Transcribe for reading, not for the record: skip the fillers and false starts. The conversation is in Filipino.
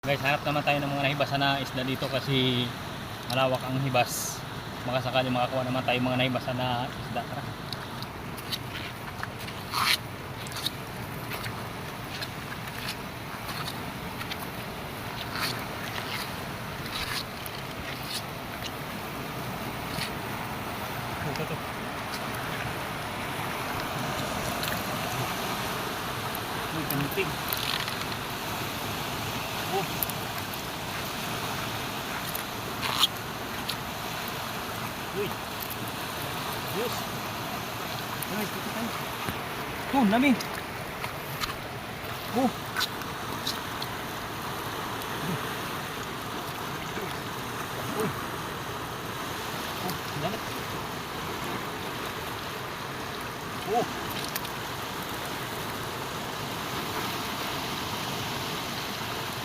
Guys, hanap naman tayo ng mga nahibasan na isda dito kasi malawak ang hibas. Makasakali makakuha naman tayo mga nahibasan na isda. Tara. Ito. Uy, kanipig. Oh. Uy. Yes. Guys, dito tayo. Oh, dami.